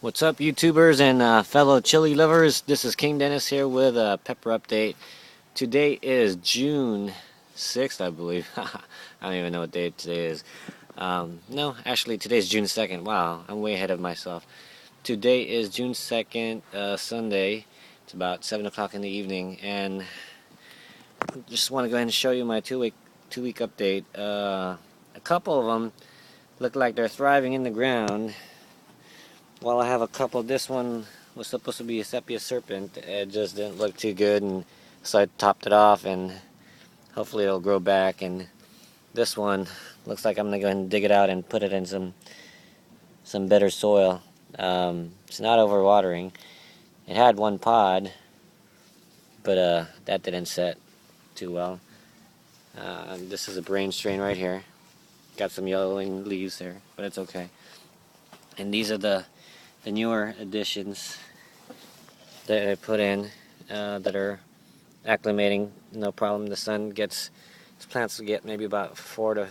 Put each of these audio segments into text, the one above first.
What's up, YouTubers and fellow chili lovers? This is King Dennis here with a pepper update. Today is June 6th, I believe. I don't even know what day today is. No, actually, today's June 2nd. Wow, I'm way ahead of myself. Today is June 2nd, Sunday. It's about 7 o'clock in the evening, and just want to go ahead and show you my two-week update. A couple of them look like they're thriving in the ground. Well, I have a couple. This one was supposed to be a sepia serpent. It just didn't look too good, and so I topped it off, and hopefully it'll grow back. And this one looks like I'm gonna go ahead and dig it out and put it in some better soil. It's not overwatering. It had one pod, but that didn't set too well. This is a brain strain right here. Got some yellowing leaves there, but it's okay. And these are the newer additions that I put in that are acclimating, no problem. The sun gets, these plants will get maybe about 4 to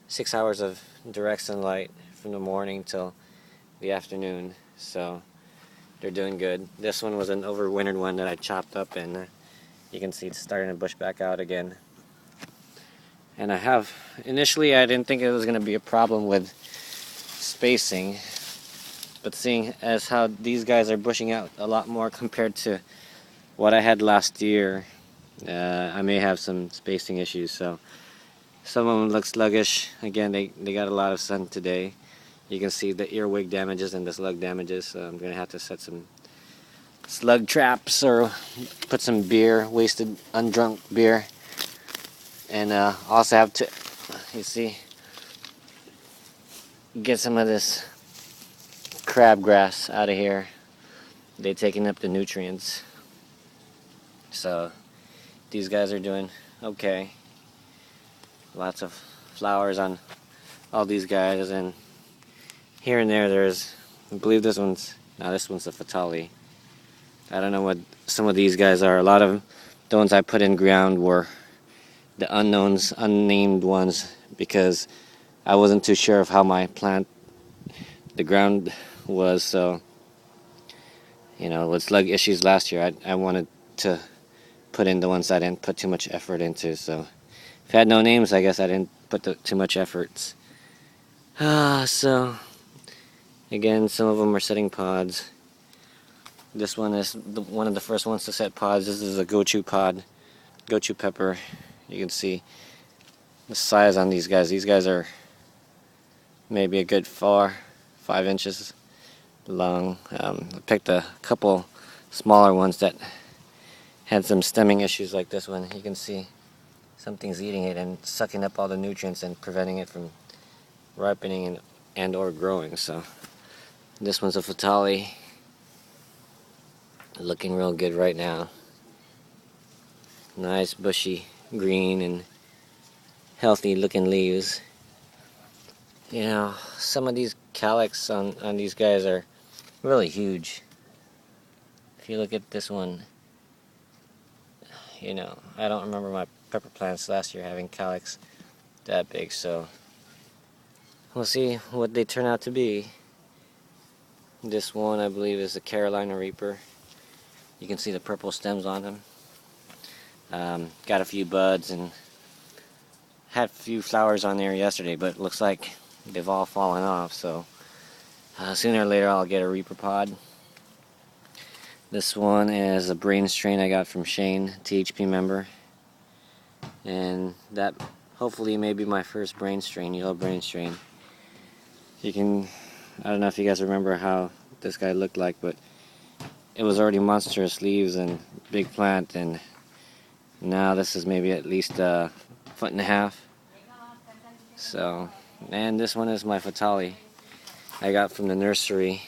6 hours of direct sunlight from the morning till the afternoon, so they're doing good. This one was an overwintered one that I chopped up, and you can see it's starting to bush back out again. And initially I didn't think it was going to be a problem with spacing, but seeing as how these guys are bushing out a lot more compared to what I had last year, I may have some spacing issues. So some of them look sluggish. Again, they got a lot of sun today. You can see the earwig damages and the slug damages, so I'm going to have to set some slug traps or put some beer, wasted undrunk beer, and also have to, you see, get some of this crabgrass out of here. They're taking up the nutrients. So these guys are doing okay. Lots of flowers on all these guys, and here and there there's, I believe this one's a Fatali. I don't know what some of these guys are. A lot of the ones I put in ground were the unknowns, unnamed ones, because I wasn't too sure of how my plant, the ground was. So, you know, with slug issues last year, I wanted to put in the ones I didn't put too much effort into. So if I had no names, I guess I didn't put too much efforts. So again, some of them are setting pods. This one is one of the first ones to set pods. This is a gochu pod, gochu pepper. You can see the size on these guys. These guys are maybe a good 5 inches long. I picked a couple smaller ones that had some stemming issues like this one. You can see something's eating it and sucking up all the nutrients and preventing it from ripening and or growing. So this one's a Fatali, looking real good right now. Nice bushy green and healthy looking leaves. You know, some of these calyx on these guys are really huge. If you look at this one, you know, I don't remember my pepper plants last year having calyx that big, so we'll see what they turn out to be. This one, I believe, is the Carolina Reaper. You can see the purple stems on them. Got a few buds and had a few flowers on there yesterday, but it looks like they've all fallen off, so sooner or later I'll get a Reaper pod. This one is a brain strain I got from Shane, THP member, and that hopefully may be my first brain strain, yellow brain strain. You can, I don't know if you guys remember how this guy looked like, but it was already monstrous leaves and big plant, and now this is maybe at least 1.5 feet. So, and this one is my Fatali I got from the nursery.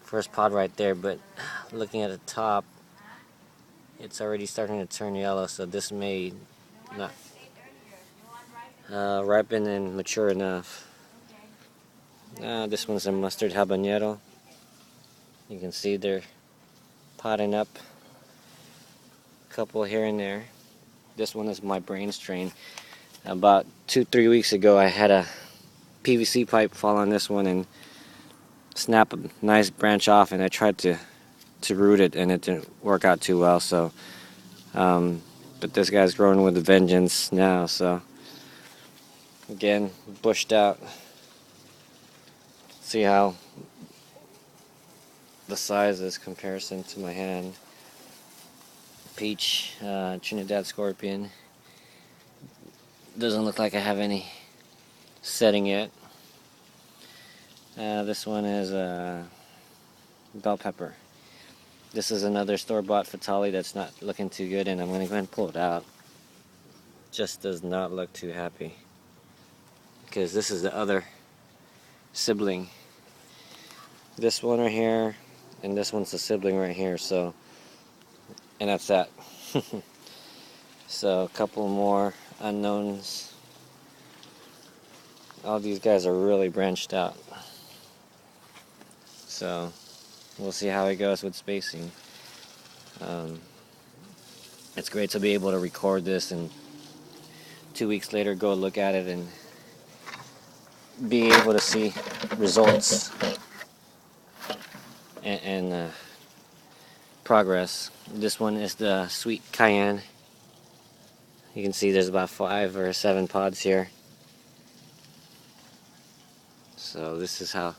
First pod right there, but looking at the top, it's already starting to turn yellow, so this may not ripen and mature enough. This one's a mustard habanero. You can see they're potting up, a couple here and there. This one is my brain strain. About 2-3 weeks ago I had a PVC pipe fall on this one, and snap a nice branch off, and I tried to root it, and it didn't work out too well. So, but this guy's growing with a vengeance now. So again, bushed out. See how the size is comparison to my hand. Peach, Trinidad Scorpion. Doesn't look like I have any setting yet. This one is bell pepper. This is another store-bought Fatali that's not looking too good, and I'm going to go ahead and pull it out. Just does not look too happy, because this is the other sibling. This one right here, and this one's the sibling right here, so, and that's that. So a couple more unknowns. All these guys are really branched out, so we'll see how it goes with spacing. It's great to be able to record this and 2 weeks later go look at it and be able to see results and progress. This one is the Sweet Cayenne. You can see there's about 5 or 7 pods here. So this is how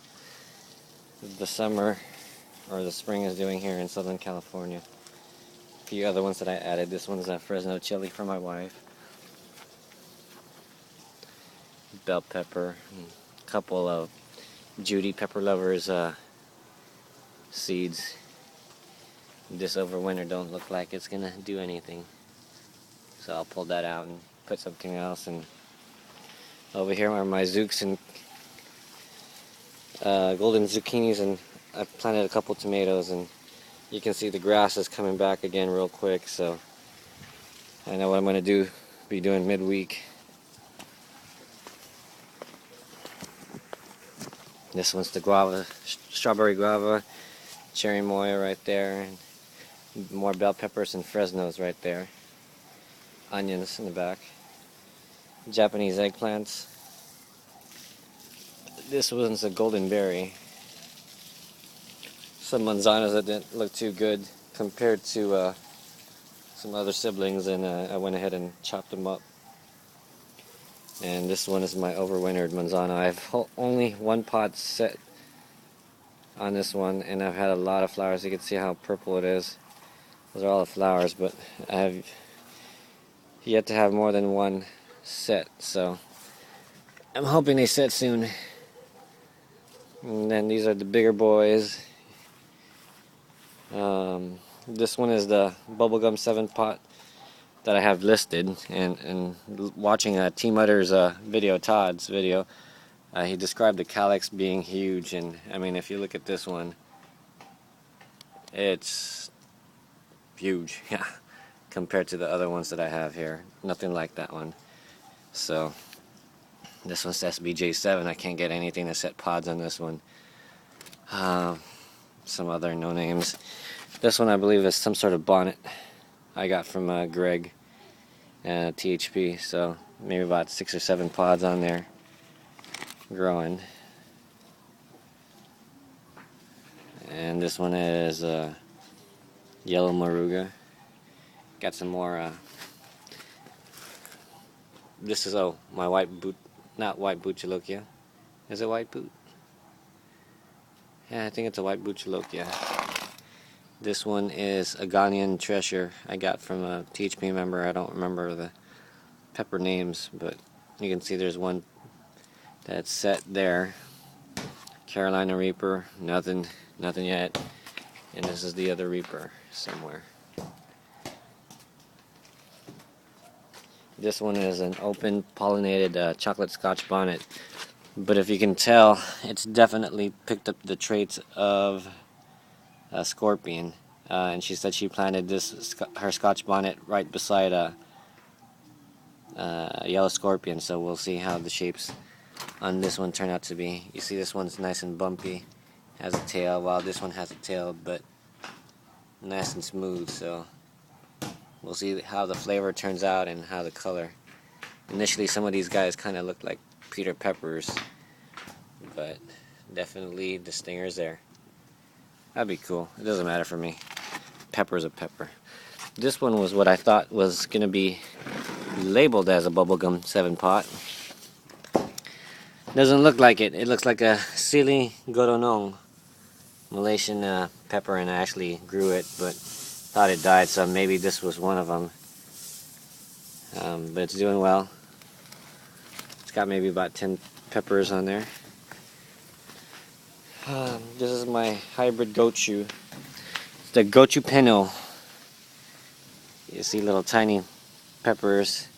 the summer or the spring is doing here in Southern California. A few other ones that I added. This one's a Fresno chili for my wife. Bell pepper. A couple of Judy Pepper Lovers seeds. This over winter don't look like it's gonna do anything. So I'll pull that out and put something else. And over here are my zooks and golden zucchinis, and I planted a couple tomatoes, and you can see the grass is coming back again real quick, so I know what I'm going to be doing midweek. This one's the guava, strawberry guava, cherry moya right there, and more bell peppers and Fresnos right there. Onions in the back. Japanese eggplants. This one's a golden berry. Some manzanas that didn't look too good compared to some other siblings, and I went ahead and chopped them up. And this one is my overwintered manzana. I have only one pod set on this one, and I've had a lot of flowers. You can see how purple it is. Those are all the flowers, but I have yet to have more than one set, so I'm hoping they set soon. And then these are the bigger boys. This one is the Bubblegum 7 pot that I have listed, and watching T Mutter's video, Todd's video, he described the calyx being huge, and I mean, if you look at this one, it's huge, yeah, compared to the other ones that I have here. Nothing like that one. So this one's SBJ7. I can't get anything to set pods on this one. Some other no names. This one I believe is some sort of bonnet I got from Greg and THP, so maybe about 6 or 7 pods on there growing. And this one is yellow moruga. Got some more. This is my white boot, not white Buchalokia. Is it white boot? Yeah, I think it's a white Buchalokia. This one is a Ghanaian treasure I got from a THP member. I don't remember the pepper names, but you can see there's one that's set there. Carolina Reaper, nothing yet. And this is the other Reaper somewhere. This one is an open pollinated chocolate Scotch bonnet, but if you can tell, it's definitely picked up the traits of a scorpion. And she said she planted her Scotch bonnet right beside a yellow scorpion, so we'll see how the shapes on this one turn out to be. You see this one's nice and bumpy, has a tail, while this one has a tail but nice and smooth, so we'll see how the flavor turns out and how the color. Initially some of these guys kind of look like Peter Peppers, but definitely the stinger's there. That'd be cool. It doesn't matter for me. Pepper's a pepper. This one was what I thought was gonna be labeled as a bubblegum 7-pot. Doesn't look like it. It looks like a Sili Goronong Malaysian pepper, and I actually grew it, but thought it died, so maybe this was one of them. But it's doing well. It's got maybe about 10 peppers on there. This is my hybrid gochu. It's the Gochu Peno. You see little tiny peppers.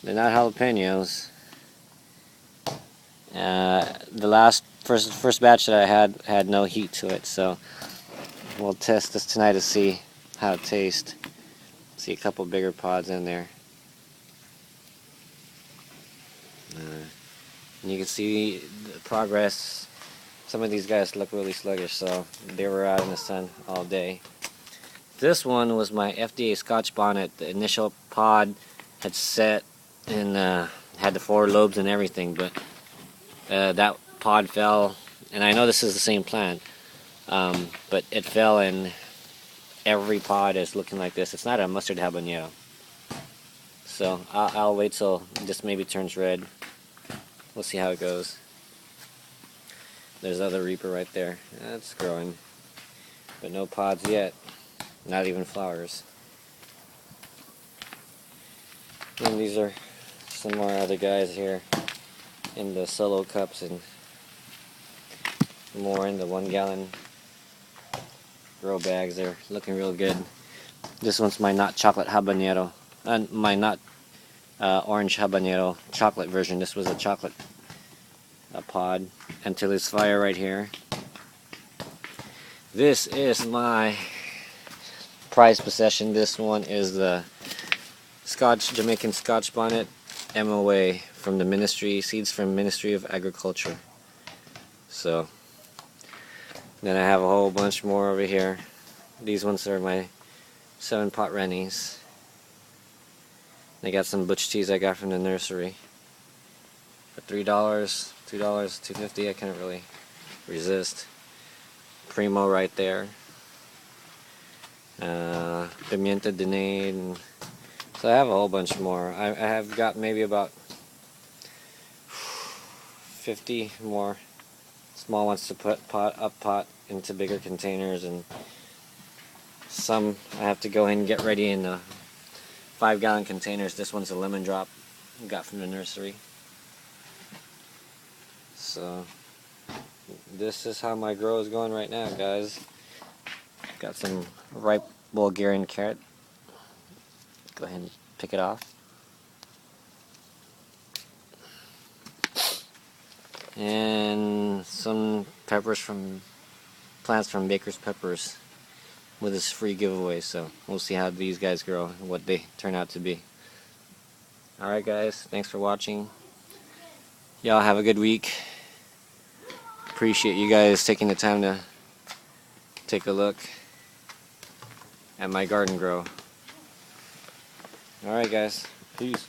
They're not jalapenos. The first batch that I had no heat to it, so we'll test this tonight to see how it tastes. See a couple bigger pods in there. And you can see the progress. Some of these guys look really sluggish, so they were out in the sun all day. This one was my FDA Scotch bonnet. The initial pod had set and had the 4 lobes and everything, but that pod fell. And I know this is the same plant, but it fell, and every pod is looking like this. It's not a mustard habanero. So I'll wait till this maybe turns red. We'll see how it goes. There's other Reaper right there. That's growing, but no pods yet. Not even flowers. And these are some more other guys here in the solo cups, and more in the 1-gallon grow bags. They're looking real good. This one's my not chocolate habanero, my not orange habanero chocolate version. This was a chocolate pod. Antilles Fire right here. This is my prized possession. This one is the Jamaican Scotch bonnet MOA from the Ministry, seeds from Ministry of Agriculture. So then I have a whole bunch more over here. These ones are my 7-pot Rennies. I got some butch teas I got from the nursery for $3, $2, $2.50. I can't really resist. Primo right there. Pimienta Denade. So I have a whole bunch more. I have got maybe about 50 more small ones to put pot into bigger containers, and some I have to go ahead and get ready in 5-gallon containers. This one's a lemon drop I got from the nursery. So this is how my grow is going right now, guys. Got some ripe Bulgarian carrot. Go ahead and pick it off. And some peppers from plants from Baker's Peppers with this free giveaway. So we'll see how these guys grow and what they turn out to be. Alright guys, thanks for watching. Y'all have a good week. Appreciate you guys taking the time to take a look at my garden grow. Alright guys, peace.